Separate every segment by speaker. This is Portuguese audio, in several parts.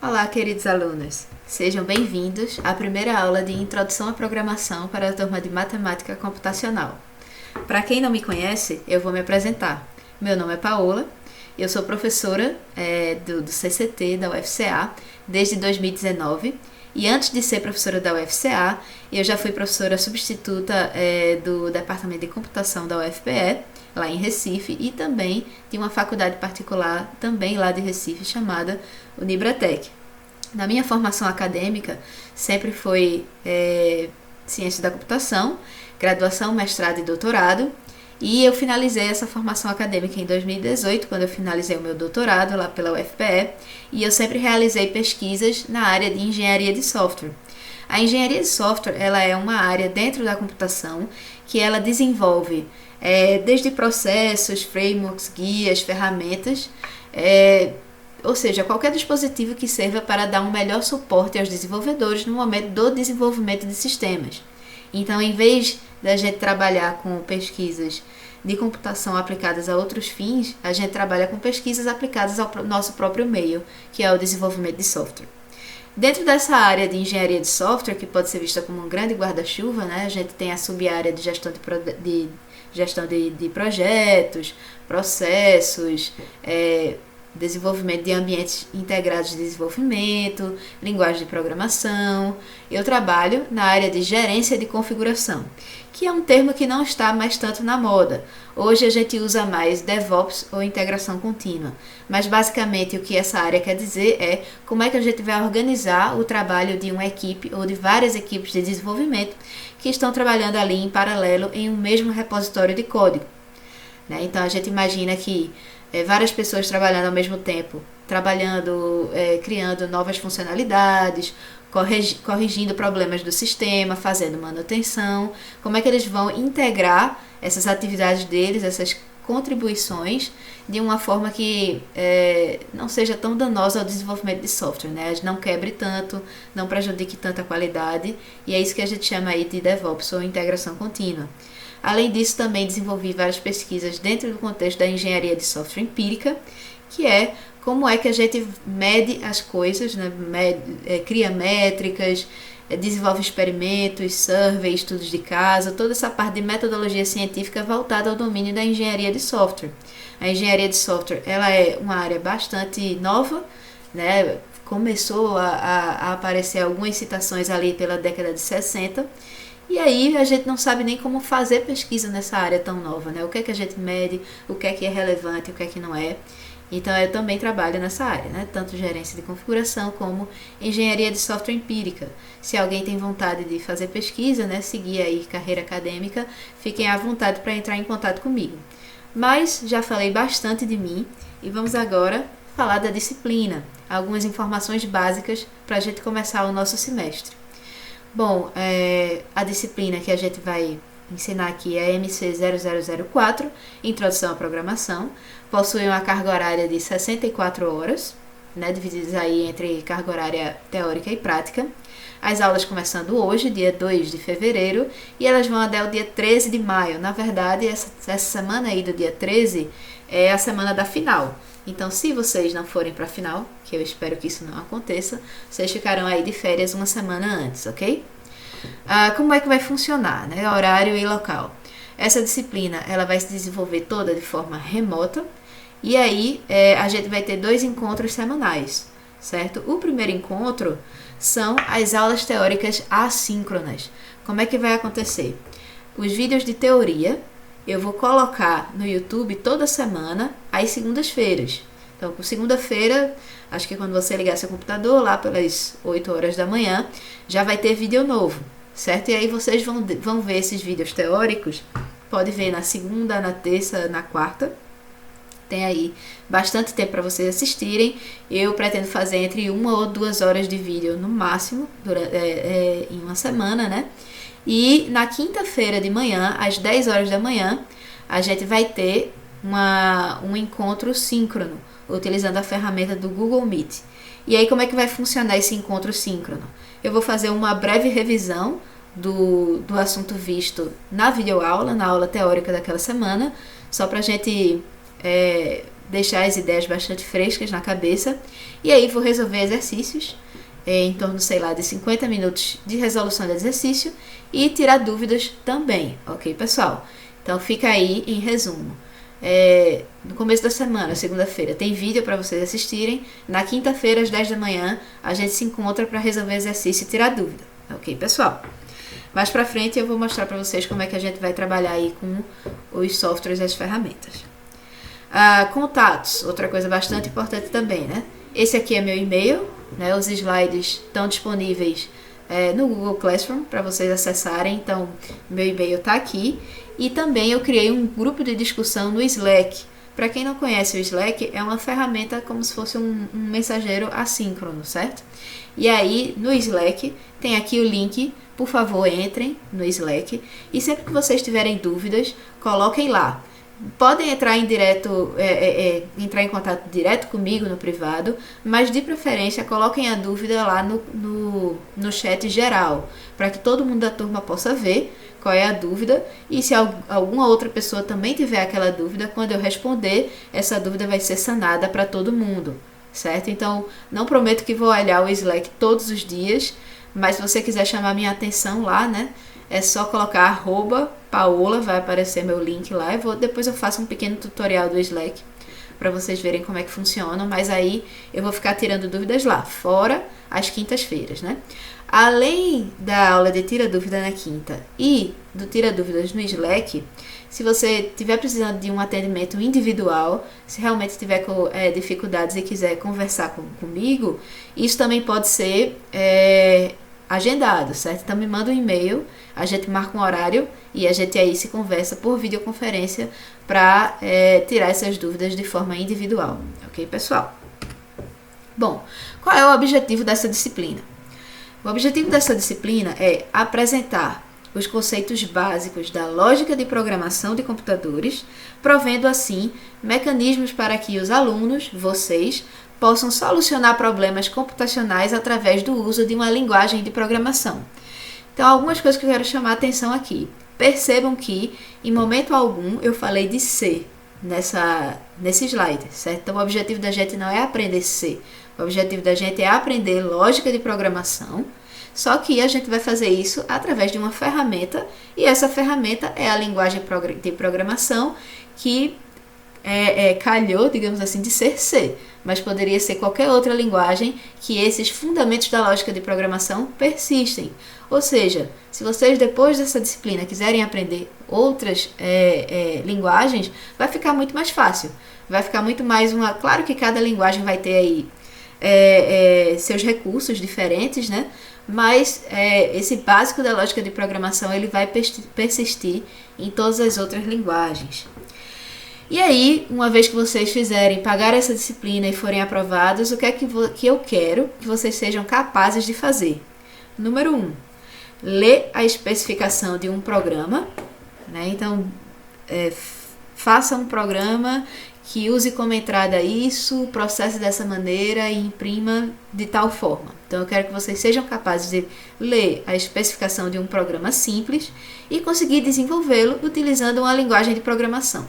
Speaker 1: Olá, queridos alunos! Sejam bem-vindos à primeira aula de Introdução à Programação para a turma de Matemática Computacional. Para quem não me conhece, eu vou me apresentar. Meu nome é Paola, eu sou professora do CCT da UFCA desde 2019 e antes de ser professora da UFCA, eu já fui professora substituta do Departamento de Computação da UFPE, lá em Recife, e também de uma faculdade particular, também lá de Recife, chamada Unibratec. Na minha formação acadêmica, sempre foi Ciência da Computação, graduação, mestrado e doutorado, e eu finalizei essa formação acadêmica em 2018, quando eu finalizei o meu doutorado lá pela UFPE, e eu sempre realizei pesquisas na área de engenharia de software. A engenharia de software ela é uma área dentro da computação que ela desenvolve desde processos, frameworks, guias, ferramentas, ou seja, qualquer dispositivo que serva para dar um melhor suporte aos desenvolvedores no momento do desenvolvimento de sistemas. Então, em vez da gente trabalhar com pesquisas de computação aplicadas a outros fins, a gente trabalha com pesquisas aplicadas ao nosso próprio meio, que é o desenvolvimento de software. Dentro dessa área de engenharia de software, que pode ser vista como um grande guarda-chuva, né, a gente tem a sub-área de gestão de projetos, processos, desenvolvimento de ambientes integrados de desenvolvimento, linguagem de programação. Eu trabalho na área de gerência de configuração, que é um termo que não está mais tanto na moda. Hoje a gente usa mais DevOps ou integração contínua, mas basicamente o que essa área quer dizer é como é que a gente vai organizar o trabalho de uma equipe ou de várias equipes de desenvolvimento que estão trabalhando ali em paralelo em um mesmo repositório de código. Então a gente imagina que várias pessoas trabalhando ao mesmo tempo, criando novas funcionalidades, corrigindo problemas do sistema, fazendo manutenção, como é que eles vão integrar essas atividades deles, essas contribuições, de uma forma que não seja tão danosa ao desenvolvimento de software, né? Não quebre tanto, não prejudique tanta qualidade, e é isso que a gente chama aí de DevOps, ou integração contínua. Além disso, também desenvolvi várias pesquisas dentro do contexto da engenharia de software empírica, que é como é que a gente mede as coisas, né? Cria métricas, desenvolve experimentos, surveys, estudos de caso, toda essa parte de metodologia científica voltada ao domínio da engenharia de software. A engenharia de software ela é uma área bastante nova, né? Começou a aparecer algumas citações ali pela década de 60, e aí a gente não sabe nem como fazer pesquisa nessa área tão nova, né? O que é que a gente mede, o que é relevante, o que é que não é. Então eu também trabalho nessa área, né? Tanto gerência de configuração como engenharia de software empírica. Se alguém tem vontade de fazer pesquisa, né? Seguir aí carreira acadêmica, fiquem à vontade para entrar em contato comigo. Mas já falei bastante de mim e vamos agora falar da disciplina. Algumas informações básicas para a gente começar o nosso semestre. Bom, a disciplina que a gente vai ensinar aqui é a MC0004, Introdução à Programação. Possui uma carga horária de 64 horas, né, divididas aí entre carga horária teórica e prática. As aulas começando hoje, dia 2 de fevereiro, e elas vão até o dia 13 de maio. Na verdade, essa semana aí do dia 13 é a semana da final. Então, se vocês não forem para a final, que eu espero que isso não aconteça, vocês ficarão aí de férias uma semana antes, ok? Como é que vai funcionar, né? Horário e local. Essa disciplina ela vai se desenvolver toda de forma remota, e aí a gente vai ter 2 encontros semanais, certo? O primeiro encontro são as aulas teóricas assíncronas. Como é que vai acontecer? Os vídeos de teoria eu vou colocar no YouTube toda semana, às segundas-feiras. Então, por segunda-feira, acho que quando você ligar seu computador, lá pelas 8 horas da manhã, já vai ter vídeo novo, certo? E aí vocês vão ver esses vídeos teóricos, pode ver na segunda, na terça, na quarta. Tem aí bastante tempo para vocês assistirem. Eu pretendo fazer entre 1 ou 2 horas de vídeo no máximo, em uma semana, né? E na quinta-feira de manhã, às 10 horas da manhã, a gente vai ter um encontro síncrono, utilizando a ferramenta do Google Meet. E aí, como é que vai funcionar esse encontro síncrono? Eu vou fazer uma breve revisão do assunto visto na videoaula, na aula teórica daquela semana, só para a gente deixar as ideias bastante frescas na cabeça. E aí vou resolver exercícios, em torno, sei lá, de 50 minutos de resolução de exercício e tirar dúvidas também, ok, pessoal? Então fica aí em resumo. No começo da semana, segunda-feira, tem vídeo para vocês assistirem. Na quinta-feira, às 10 da manhã, a gente se encontra para resolver exercício e tirar dúvida, ok, pessoal? Mais pra frente eu vou mostrar para vocês como é que a gente vai trabalhar aí com os softwares e as ferramentas. Contatos, outra coisa bastante importante também, né? Esse aqui é meu e-mail, né? Os slides estão disponíveis no Google Classroom para vocês acessarem, então meu e-mail está aqui. E também eu criei um grupo de discussão no Slack. Para quem não conhece o Slack, é uma ferramenta como se fosse um mensageiro assíncrono, certo? E aí no Slack tem aqui o link, por favor entrem no Slack e sempre que vocês tiverem dúvidas, coloquem lá. Podem entrar entrar em contato direto comigo no privado, mas de preferência coloquem a dúvida lá no chat geral, para que todo mundo da turma possa ver qual é a dúvida, e se alguma outra pessoa também tiver aquela dúvida, quando eu responder, essa dúvida vai ser sanada para todo mundo, certo? Então, não prometo que vou olhar o Slack todos os dias, mas se você quiser chamar minha atenção lá, né? É só colocar @Paola, vai aparecer meu link lá. Depois eu faço um pequeno tutorial do Slack para vocês verem como é que funciona, mas aí eu vou ficar tirando dúvidas lá, fora as quintas-feiras, né? Além da aula de Tira Dúvida na quinta e do Tira Dúvidas no Slack, se você estiver precisando de um atendimento individual, se realmente tiver com dificuldades e quiser conversar comigo, isso também pode ser agendado, certo? Então me manda um e-mail, a gente marca um horário e a gente aí se conversa por videoconferência para tirar essas dúvidas de forma individual, ok, pessoal? Bom, qual é o objetivo dessa disciplina? O objetivo dessa disciplina é apresentar os conceitos básicos da lógica de programação de computadores, provendo assim mecanismos para que os alunos, vocês, possam solucionar problemas computacionais através do uso de uma linguagem de programação. Então, algumas coisas que eu quero chamar a atenção aqui. Percebam que, em momento algum, eu falei de C nesse slide, certo? Então, o objetivo da gente não é aprender C. O objetivo da gente é aprender lógica de programação, só que a gente vai fazer isso através de uma ferramenta, e essa ferramenta é a linguagem de programação que calhou, digamos assim, de ser C, mas poderia ser qualquer outra linguagem que esses fundamentos da lógica de programação persistem. Ou seja, se vocês depois dessa disciplina quiserem aprender outras linguagens, vai ficar muito mais fácil. Vai ficar muito mais Claro que cada linguagem vai ter aí seus recursos diferentes, né? Mas esse básico da lógica de programação ele vai persistir em todas as outras linguagens. E aí, uma vez que vocês pagar essa disciplina e forem aprovados, o que é que eu quero que vocês sejam capazes de fazer? Número 1, ler a especificação de um programa, né? Então, faça um programa que use como entrada isso, processe dessa maneira e imprima de tal forma. Então, eu quero que vocês sejam capazes de ler a especificação de um programa simples e conseguir desenvolvê-lo utilizando uma linguagem de programação.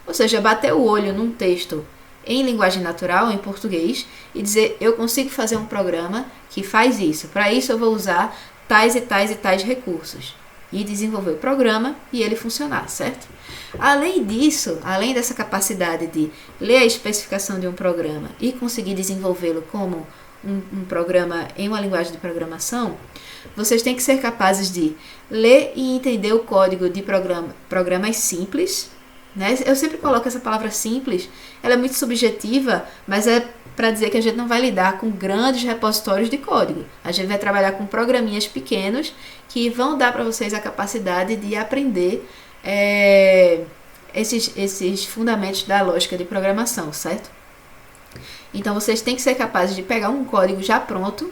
Speaker 1: Ou seja, bater o olho num texto em linguagem natural, em português, e dizer, eu consigo fazer um programa que faz isso. Para isso eu vou usar tais e tais e tais recursos. E desenvolver o programa e ele funcionar, certo? Além disso, além dessa capacidade de ler a especificação de um programa e conseguir desenvolvê-lo como um programa em uma linguagem de programação, vocês têm que ser capazes de ler e entender o código de programas simples, né? Eu sempre coloco essa palavra simples, ela é muito subjetiva, mas é para dizer que a gente não vai lidar com grandes repositórios de código. A gente vai trabalhar com programinhas pequenos que vão dar para vocês a capacidade de aprender esses fundamentos da lógica de programação, certo? Então, vocês têm que ser capazes de pegar um código já pronto,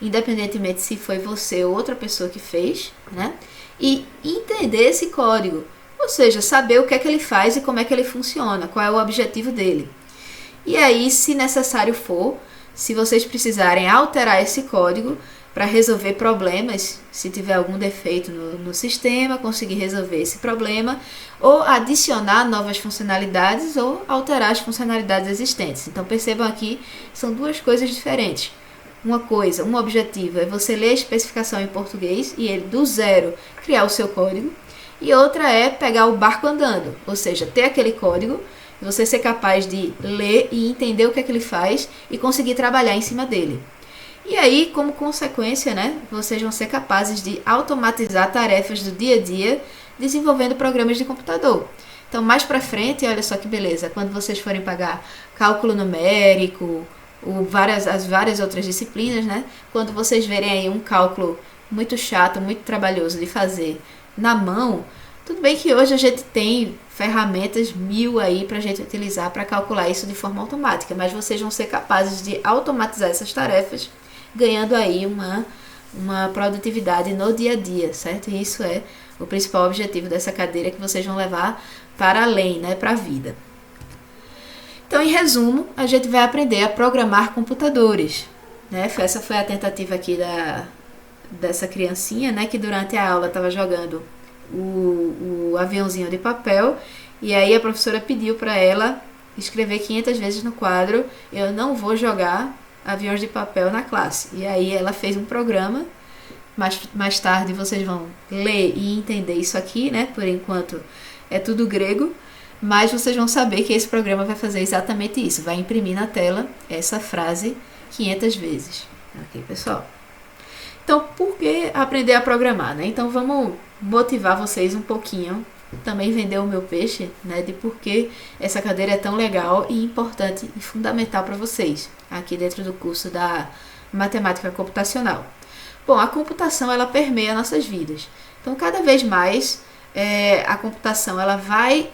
Speaker 1: independentemente se foi você ou outra pessoa que fez, né? E entender esse código. Ou seja, saber o que é que ele faz e como é que ele funciona, qual é o objetivo dele. E aí, se necessário for, se vocês precisarem alterar esse código, para resolver problemas, se tiver algum defeito no sistema, conseguir resolver esse problema, ou adicionar novas funcionalidades ou alterar as funcionalidades existentes. Então percebam aqui, são duas coisas diferentes. Um objetivo é você ler a especificação em português e ele do zero criar o seu código, e outra é pegar o barco andando, ou seja, ter aquele código, você ser capaz de ler e entender o que é que ele faz e conseguir trabalhar em cima dele. E aí, como consequência, né, vocês vão ser capazes de automatizar tarefas do dia a dia desenvolvendo programas de computador. Então, mais pra frente, olha só que beleza, quando vocês forem pagar cálculo numérico, as várias outras disciplinas, né, quando vocês verem aí um cálculo muito chato, muito trabalhoso de fazer na mão, tudo bem que hoje a gente tem ferramentas 1000 aí pra gente utilizar para calcular isso de forma automática, mas vocês vão ser capazes de automatizar essas tarefas, ganhando aí uma produtividade no dia a dia, certo? E isso é o principal objetivo dessa cadeira que vocês vão levar para além, né, para a vida. Então, em resumo, a gente vai aprender a programar computadores, né? Essa foi a tentativa aqui dessa criancinha, né, que durante a aula estava jogando o aviãozinho de papel, e aí a professora pediu para ela escrever 500 vezes no quadro: eu não vou jogar aviões de papel na classe. E aí ela fez um programa, mais tarde vocês vão ler e entender isso aqui, né? Por enquanto é tudo grego, mas vocês vão saber que esse programa vai fazer exatamente isso, vai imprimir na tela essa frase 500 vezes. Ok, pessoal? Então, por que aprender a programar, né? Então, vamos motivar vocês um pouquinho, também vender o meu peixe, né? De por que essa cadeira é tão legal e importante e fundamental para vocês, aqui dentro do curso da Matemática Computacional. Bom, a computação, ela permeia nossas vidas. Então, cada vez mais, a computação, ela vai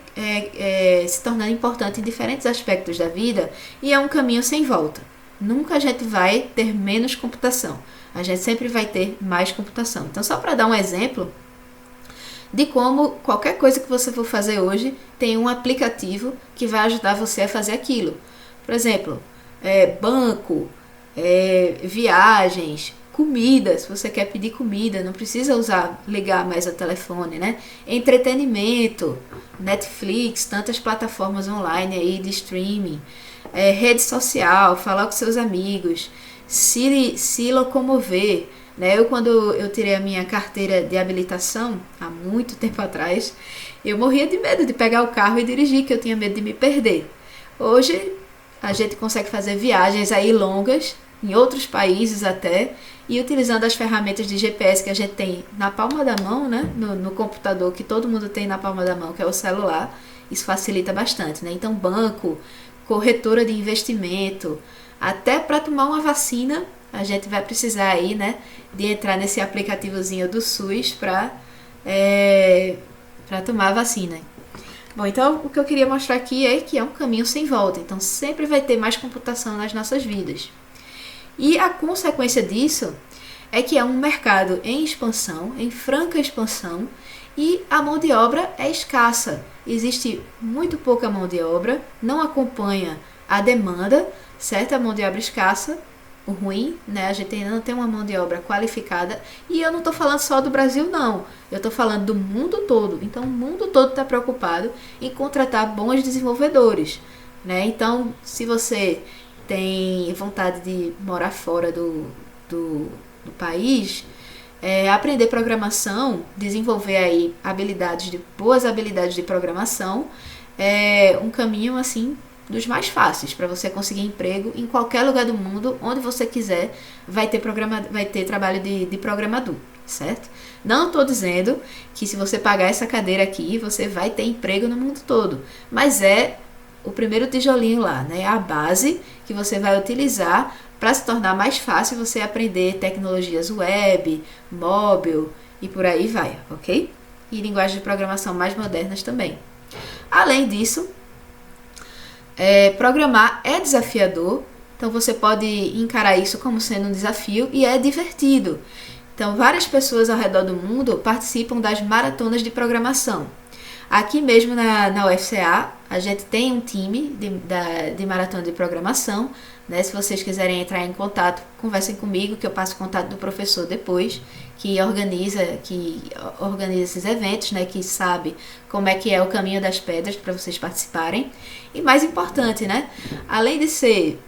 Speaker 1: se tornando importante em diferentes aspectos da vida, e é um caminho sem volta. Nunca a gente vai ter menos computação. A gente sempre vai ter mais computação. Então, só para dar um exemplo de como qualquer coisa que você for fazer hoje tem um aplicativo que vai ajudar você a fazer aquilo. Por exemplo, banco, viagens, comida, se você quer pedir comida, não precisa ligar mais o telefone, né? Entretenimento, Netflix, tantas plataformas online aí de streaming, rede social, falar com seus amigos, se locomover, né? Quando eu tirei a minha carteira de habilitação, há muito tempo atrás, eu morria de medo de pegar o carro e dirigir, que eu tinha medo de me perder. Hoje, a gente consegue fazer viagens aí longas, em outros países até, e utilizando as ferramentas de GPS que a gente tem na palma da mão, né? No computador, que todo mundo tem na palma da mão, que é o celular, isso facilita bastante, né? Então, banco, corretora de investimento, até para tomar uma vacina, a gente vai precisar aí, né, de entrar nesse aplicativozinho do SUS para tomar a vacina. Bom, então o que eu queria mostrar aqui é que é um caminho sem volta. Então sempre vai ter mais computação nas nossas vidas. E a consequência disso é que é um mercado em expansão, em franca expansão, e a mão de obra é escassa. Existe muito pouca mão de obra, não acompanha a demanda, certo? A mão de obra escassa, o ruim, né? A gente ainda não tem uma mão de obra qualificada. E eu não estou falando só do Brasil, não. Eu estou falando do mundo todo. Então, o mundo todo está preocupado em contratar bons desenvolvedores, né? Então, se você tem vontade de morar fora do país, aprender programação, desenvolver aí boas habilidades de programação, é um caminho, assim, dos mais fáceis para você conseguir emprego em qualquer lugar do mundo, onde você quiser, vai ter trabalho de programador, certo? Não estou dizendo que se você pagar essa cadeira aqui, você vai ter emprego no mundo todo, mas é o primeiro tijolinho lá, né? A base que você vai utilizar para se tornar mais fácil você aprender tecnologias web, móvel e por aí vai, ok? E linguagens de programação mais modernas também. Além disso, programar é desafiador, então você pode encarar isso como sendo um desafio e é divertido. Então, várias pessoas ao redor do mundo participam das maratonas de programação. Aqui mesmo na UFCA, a gente tem um time de maratona de programação. né? Se vocês quiserem entrar em contato, conversem comigo, que eu passo o contato do professor depois, que organiza esses eventos, né? Que sabe como é que é o caminho das pedras para vocês participarem. E mais importante, né? Além de ser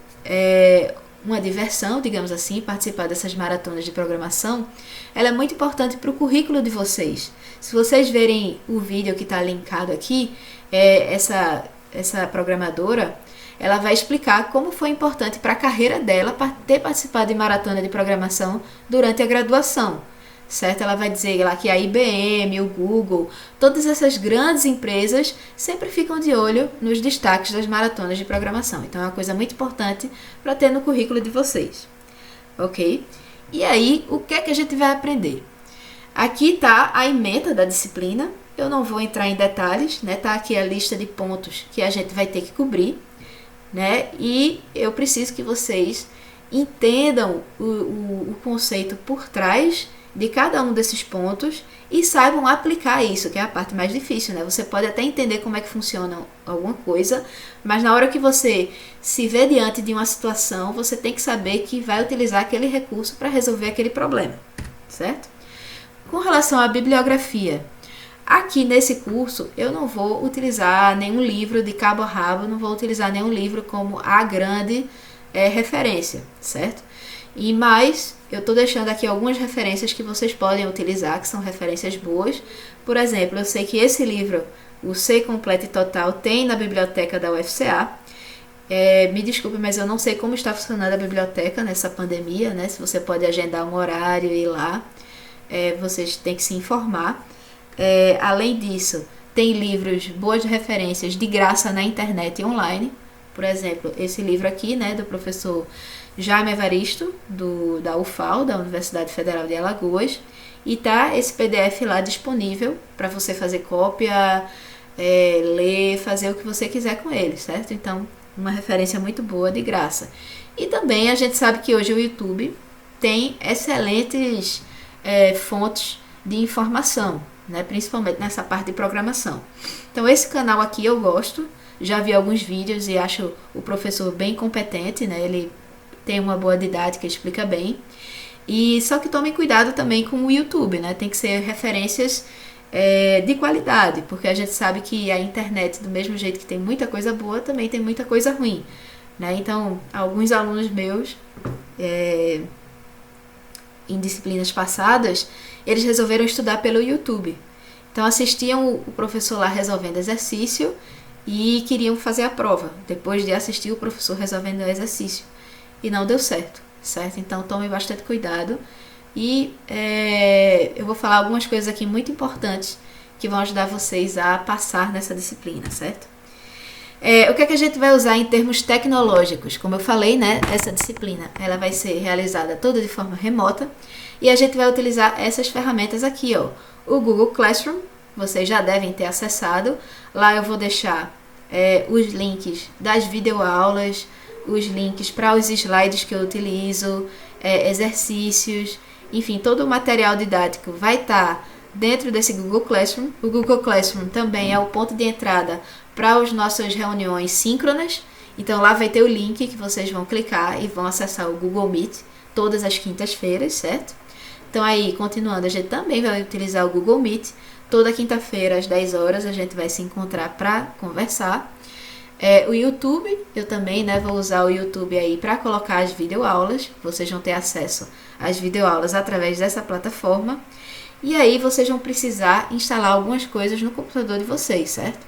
Speaker 1: uma diversão, digamos assim, participar dessas maratonas de programação, ela é muito importante para o currículo de vocês. Se vocês verem o vídeo que está linkado aqui, essa programadora, ela vai explicar como foi importante para a carreira dela ter participado de maratona de programação durante a graduação, certo? Ela vai dizer lá que a IBM, o Google, todas essas grandes empresas sempre ficam de olho nos destaques das maratonas de programação. Então é uma coisa muito importante para ter no currículo de vocês, ok? E aí, o que é que a gente vai aprender? Aqui está a ementa da disciplina. Eu não vou entrar em detalhes, né? Tá aqui a lista de pontos que a gente vai ter que cobrir, né? E eu preciso que vocês entendam o conceito por trás de cada um desses pontos e saibam aplicar isso, que é a parte mais difícil, né? Você pode até entender como é que funciona alguma coisa, mas na hora que você se vê diante de uma situação, você tem que saber que vai utilizar aquele recurso para resolver aquele problema, certo? Com relação à bibliografia, aqui nesse curso eu não vou utilizar nenhum livro de cabo a rabo, não vou utilizar nenhum livro como a grande referência, certo? Mas eu estou deixando aqui algumas referências que vocês podem utilizar, que são referências boas. Por exemplo, eu sei que esse livro, o C Completo e Total, tem na biblioteca da UFCA. Me desculpe, mas eu não sei como está funcionando a biblioteca nessa pandemia, né? Se você pode agendar um horário e ir lá, vocês têm que se informar. Além disso, tem livros, boas referências de graça na internet e online. Por exemplo, esse livro aqui, né, do professor Jaime Evaristo, da UFAL, da Universidade Federal de Alagoas, e tá esse PDF lá disponível para você fazer cópia, ler, fazer o que você quiser com ele, certo? Então, uma referência muito boa de graça. E também a gente sabe que hoje o YouTube tem excelentes fontes de informação, né? Principalmente nessa parte de programação. Então, esse canal aqui eu gosto, já vi alguns vídeos e acho o professor bem competente, né? Ele tem uma boa didática, explica bem. E só que tomem cuidado também com o YouTube, né? Tem que ser referências de qualidade, porque a gente sabe que a internet, do mesmo jeito que tem muita coisa boa, também tem muita coisa ruim, né? Então, alguns alunos meus, em disciplinas passadas, eles resolveram estudar pelo YouTube. Então, assistiam o professor lá resolvendo exercício e queriam fazer a prova, depois de assistir o professor resolvendo o exercício. E não deu certo, certo? Então, tomem bastante cuidado. E eu vou falar algumas coisas aqui muito importantes que vão ajudar vocês a passar nessa disciplina, certo? O que é que a gente vai usar em termos tecnológicos? Como eu falei, né, essa disciplina ela vai ser realizada toda de forma remota e a gente vai utilizar essas ferramentas aqui, ó. O Google Classroom, vocês já devem ter acessado. Lá eu vou deixar os links das videoaulas, os links para os slides que eu utilizo, exercícios, enfim, todo o material didático vai estar dentro desse Google Classroom. O Google Classroom também é o ponto de entrada para as nossas reuniões síncronas. Então lá vai ter o link que vocês vão clicar e vão acessar o Google Meet todas as quintas-feiras, certo? Então aí, continuando, a gente também vai utilizar o Google Meet. Toda quinta-feira às 10 horas a gente vai se encontrar para conversar. O YouTube, eu também vou usar o YouTube aí para colocar as videoaulas. Vocês vão ter acesso às videoaulas através dessa plataforma. E aí vocês vão precisar instalar algumas coisas no computador de vocês, certo?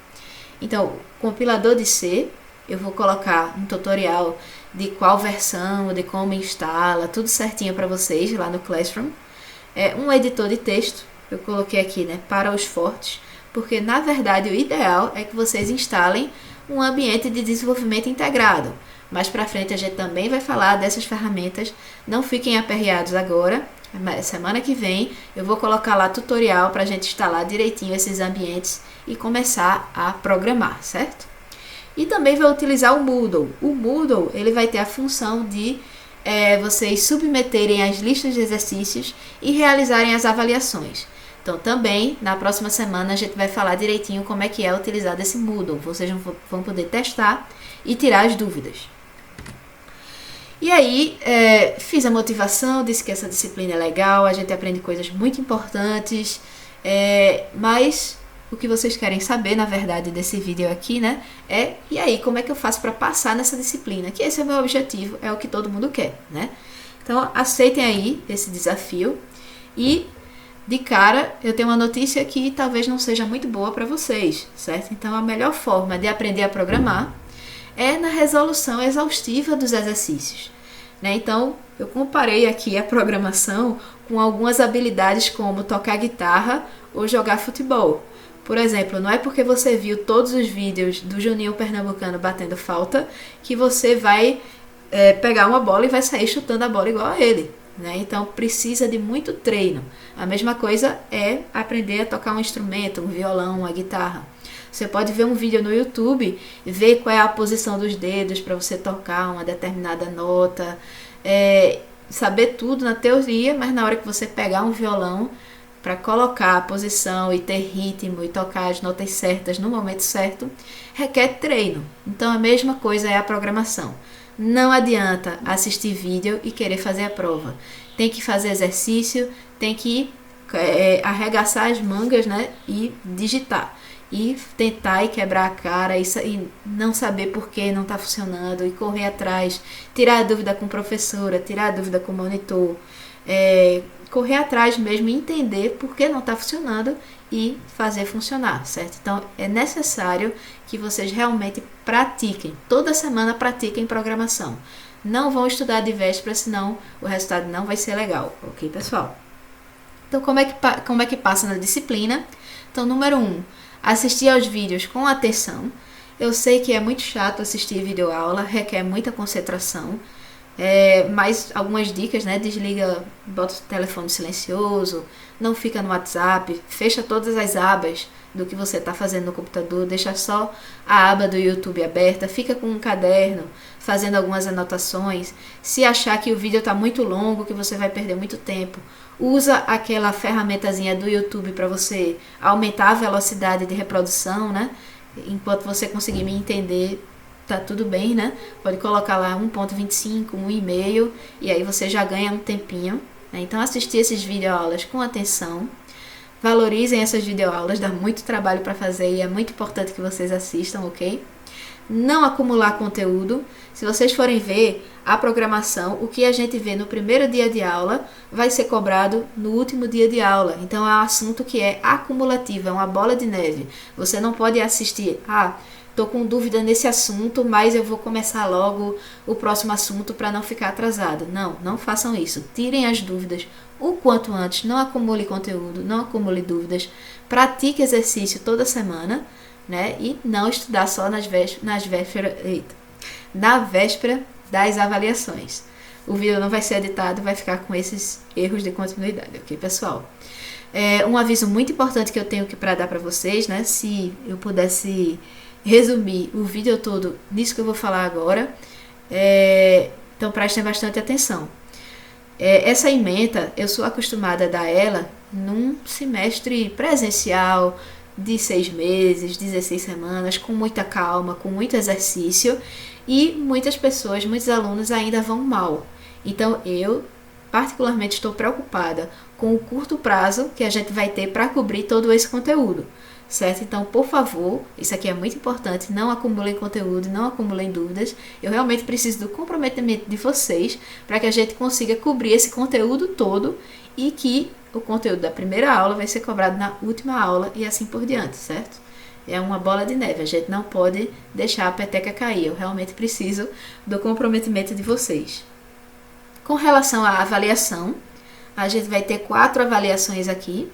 Speaker 1: Então, compilador de C, eu vou colocar um tutorial de qual versão, de como instala, tudo certinho para vocês lá no Classroom. Um editor de texto, eu coloquei aqui, para os fortes, porque na verdade o ideal é que vocês instalem um ambiente de desenvolvimento integrado. Mais para frente a gente também vai falar dessas ferramentas, não fiquem aperreados agora. Semana que vem eu vou colocar lá tutorial para a gente instalar direitinho esses ambientes e começar a programar, certo? E também vai utilizar o Moodle. O Moodle ele vai ter a função de vocês submeterem as listas de exercícios e realizarem as avaliações. Então também na próxima semana a gente vai falar direitinho como é que é utilizado esse Moodle. Vocês vão poder testar e tirar as dúvidas. E aí, fiz a motivação, disse que essa disciplina é legal, a gente aprende coisas muito importantes, mas o que vocês querem saber, na verdade, desse vídeo aqui, né, e aí, como é que eu faço para passar nessa disciplina? Que esse é o meu objetivo, é o que todo mundo quer, né? Então, aceitem aí esse desafio e, de cara, eu tenho uma notícia que talvez não seja muito boa para vocês, certo? Então, a melhor forma de aprender a programar é na resolução exaustiva dos exercícios, né? Então, eu comparei aqui a programação com algumas habilidades como tocar guitarra ou jogar futebol. Por exemplo, não é porque você viu todos os vídeos do Juninho Pernambucano batendo falta que você vai pegar uma bola e vai sair chutando a bola igual a ele, né? Então precisa de muito treino. A mesma coisa é aprender a tocar um instrumento, um violão, uma guitarra. Você pode ver um vídeo no YouTube e ver qual é a posição dos dedos para você tocar uma determinada nota, saber tudo na teoria, mas na hora que você pegar um violão para colocar a posição e ter ritmo e tocar as notas certas no momento certo, requer treino. Então a mesma coisa é a programação. Não adianta assistir vídeo e querer fazer a prova. Tem que fazer exercício, tem que arregaçar as mangas, né, e digitar. E tentar e quebrar a cara e não saber por que não está funcionando e correr atrás, tirar a dúvida com a professora, tirar a dúvida com o monitor, correr atrás mesmo e entender por que não está funcionando e fazer funcionar, certo? Então é necessário que vocês realmente pratiquem, toda semana pratiquem programação. Não vão estudar de véspera, senão o resultado não vai ser legal, ok, pessoal? Então como é que passa na disciplina? Então, número 1, assistir aos vídeos com atenção. Eu sei que é muito chato assistir videoaula, requer muita concentração, mas algumas dicas, né? Desliga, bota o telefone silencioso, não fica no WhatsApp, fecha todas as abas do que você está fazendo no computador, deixa só a aba do YouTube aberta, fica com um caderno, fazendo algumas anotações. Se achar que o vídeo está muito longo, que você vai perder muito tempo, usa aquela ferramentazinha do YouTube para você aumentar a velocidade de reprodução, né? Enquanto você conseguir me entender, tá tudo bem, né? Pode colocar lá 1.25, 1,5 e aí você já ganha um tempinho, né? Então assistir esses videoaulas com atenção, valorizem essas videoaulas, dá muito trabalho para fazer e é muito importante que vocês assistam, ok? Não acumular conteúdo. Se vocês forem ver a programação, o que a gente vê no primeiro dia de aula vai ser cobrado no último dia de aula. Então é um assunto que é acumulativo, é uma bola de neve. Você não pode assistir, tô com dúvida nesse assunto, mas eu vou começar logo o próximo assunto para não ficar atrasado. Não façam isso. Tirem as dúvidas o quanto antes, não acumule conteúdo, não acumule dúvidas. Pratique exercício toda semana, né? E não estudar só na véspera das avaliações. O vídeo não vai ser editado, vai ficar com esses erros de continuidade, ok, pessoal? Um aviso muito importante que eu tenho para dar para vocês, né? Se eu pudesse resumir o vídeo todo nisso que eu vou falar agora, então prestem bastante atenção. Essa ementa, eu sou acostumada a dar ela num semestre presencial de 6 meses, 16 semanas, com muita calma, com muito exercício, e muitas pessoas, muitos alunos ainda vão mal. Então eu particularmente estou preocupada com o curto prazo que a gente vai ter para cobrir todo esse conteúdo, certo? Então, por favor, isso aqui é muito importante, não acumulem conteúdo, não acumulem dúvidas. Eu realmente preciso do comprometimento de vocês para que a gente consiga cobrir esse conteúdo todo e que o conteúdo da primeira aula vai ser cobrado na última aula e assim por diante, certo? É uma bola de neve, a gente não pode deixar a peteca cair. Eu realmente preciso do comprometimento de vocês. Com relação à avaliação, a gente vai ter 4 avaliações aqui,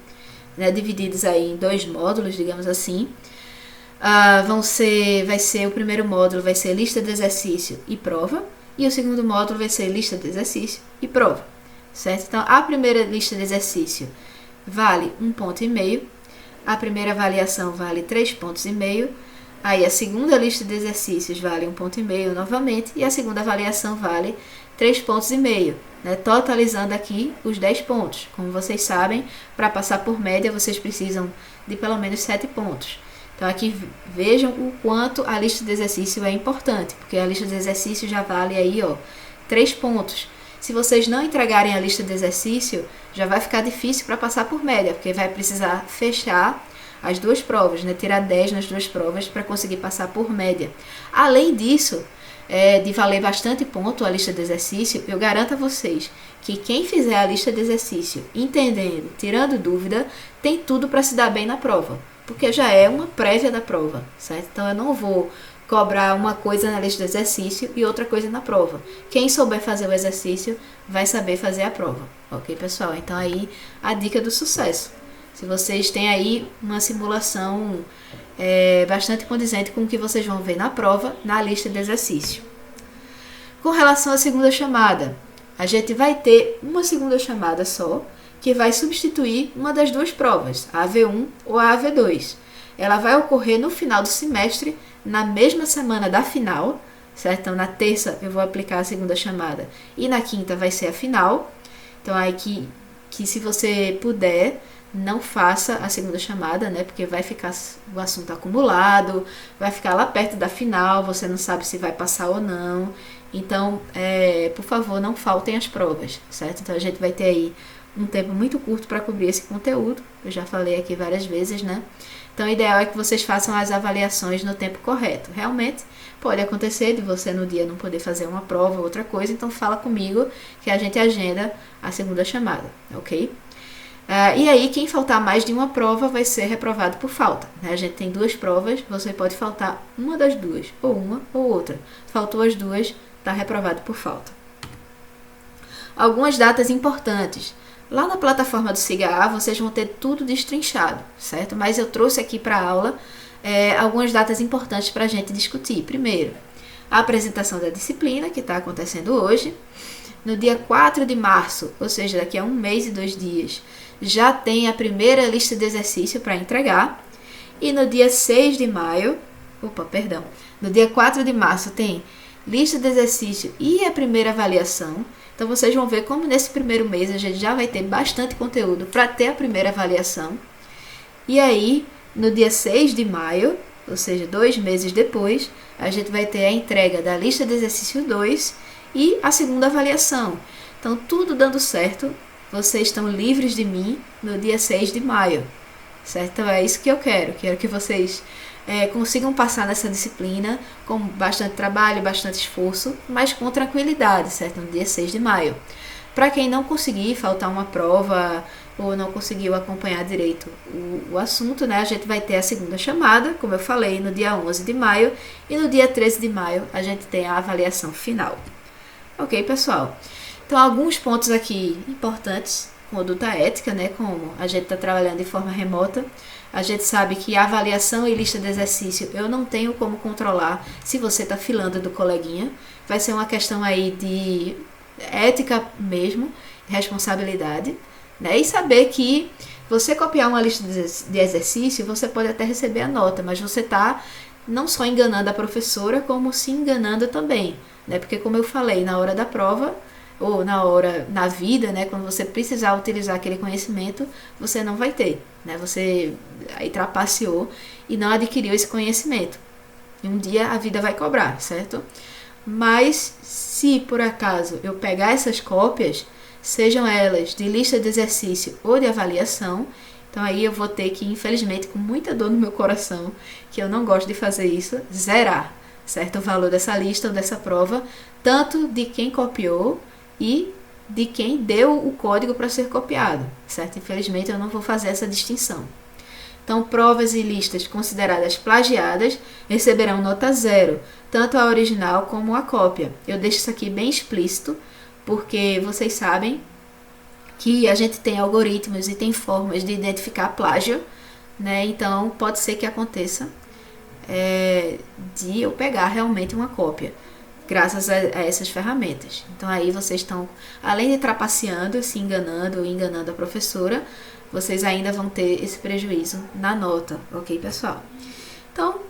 Speaker 1: né, divididos aí em 2 módulos, digamos assim. O primeiro módulo vai ser lista de exercício e prova, e o segundo módulo vai ser lista de exercício e prova, certo? Então, a primeira lista de exercício vale 1,5 ponto, a primeira avaliação vale 3,5 pontos, aí a segunda lista de exercícios vale 1,5 ponto novamente, e a segunda avaliação vale 3,5 pontos, né, totalizando aqui os 10 pontos. Como vocês sabem, para passar por média, vocês precisam de pelo menos 7 pontos. Então aqui vejam o quanto a lista de exercício é importante, porque a lista de exercício já vale aí, 3 pontos. Se vocês não entregarem a lista de exercício, já vai ficar difícil para passar por média, porque vai precisar fechar as 2 provas, né? Tirar 10 nas 2 provas para conseguir passar por média. Além disso, de valer bastante ponto a lista de exercício, eu garanto a vocês que quem fizer a lista de exercício entendendo, tirando dúvida, tem tudo para se dar bem na prova, porque já é uma prévia da prova, certo? Então eu não vou cobrar uma coisa na lista de exercício e outra coisa na prova. Quem souber fazer o exercício vai saber fazer a prova, ok, pessoal? Então aí a dica do sucesso. Se vocês têm aí uma simulação bastante condizente com o que vocês vão ver na prova, na lista de exercício. Com relação à segunda chamada, a gente vai ter uma segunda chamada só, que vai substituir uma das 2 provas, a AV1 ou a AV2. Ela vai ocorrer no final do semestre, na mesma semana da final, certo? Então, na terça eu vou aplicar a segunda chamada e na quinta vai ser a final. Então, aí que se você puder, não faça a segunda chamada, né? Porque vai ficar o assunto acumulado, vai ficar lá perto da final, você não sabe se vai passar ou não. Então, por favor, não faltem as provas, certo? Então, a gente vai ter aí um tempo muito curto para cobrir esse conteúdo. Eu já falei aqui várias vezes, né? Então, o ideal é que vocês façam as avaliações no tempo correto. Realmente, pode acontecer de você no dia não poder fazer uma prova ou outra coisa, então fala comigo que a gente agenda a segunda chamada, ok? E aí, quem faltar mais de uma prova vai ser reprovado por falta, né? A gente tem 2 provas, você pode faltar uma das 2, ou uma ou outra. Faltou as 2, está reprovado por falta. Algumas datas importantes. Lá na plataforma do SIGA-A, vocês vão ter tudo destrinchado, certo? Mas eu trouxe aqui para a aula algumas datas importantes para a gente discutir. Primeiro, a apresentação da disciplina, que está acontecendo hoje. No dia 4 de março, ou seja, daqui a 1 mês e 2 dias, já tem a primeira lista de exercício para entregar. E no dia 6 de maio, no dia 4 de março tem lista de exercício e a primeira avaliação. Então, vocês vão ver como nesse primeiro mês a gente já vai ter bastante conteúdo para ter a primeira avaliação. E aí, no dia 6 de maio, ou seja, 2 meses depois, a gente vai ter a entrega da lista de exercício 2 e a segunda avaliação. Então, tudo dando certo, vocês estão livres de mim no dia 6 de maio, certo? Então, é isso que eu quero. Quero que vocês consigam passar nessa disciplina com bastante trabalho, bastante esforço, mas com tranquilidade, certo? No dia 6 de maio. Para quem não conseguir, faltar uma prova ou não conseguiu acompanhar direito o assunto, né? A gente vai ter a segunda chamada, como eu falei, no dia 11 de maio, e no dia 13 de maio a gente tem a avaliação final. Ok, pessoal? Então, alguns pontos aqui importantes, conduta ética, né? Como a gente está trabalhando de forma remota, a gente sabe que a avaliação e lista de exercício eu não tenho como controlar se você está filando do coleguinha. Vai ser uma questão aí de ética mesmo, responsabilidade, né? E saber que você copiar uma lista de exercício, você pode até receber a nota, mas você está não só enganando a professora, como se enganando também, né? Porque, como eu falei, na hora da prova, ou na vida, né, quando você precisar utilizar aquele conhecimento, você não vai ter, né? Você aí trapaceou e não adquiriu esse conhecimento. E um dia a vida vai cobrar, certo? Mas se por acaso eu pegar essas cópias, sejam elas de lista de exercício ou de avaliação, então aí eu vou ter que, infelizmente, com muita dor no meu coração, que eu não gosto de fazer isso, zerar, certo? O valor dessa lista ou dessa prova, tanto de quem copiou e de quem deu o código para ser copiado, certo? Infelizmente, eu não vou fazer essa distinção. Então, provas e listas consideradas plagiadas receberão nota 0, tanto a original como a cópia. Eu deixo isso aqui bem explícito, porque vocês sabem que a gente tem algoritmos e tem formas de identificar plágio, né? Então, pode ser que aconteça de eu pegar realmente uma cópia, graças a essas ferramentas. Então, aí vocês estão, além de trapaceando, se enganando, enganando a professora, vocês ainda vão ter esse prejuízo na nota, ok, pessoal? Então,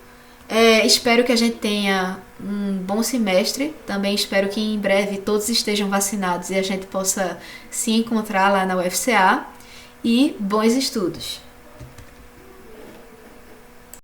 Speaker 1: espero que a gente tenha um bom semestre. Também espero que em breve todos estejam vacinados e a gente possa se encontrar lá na UFCA. E bons estudos!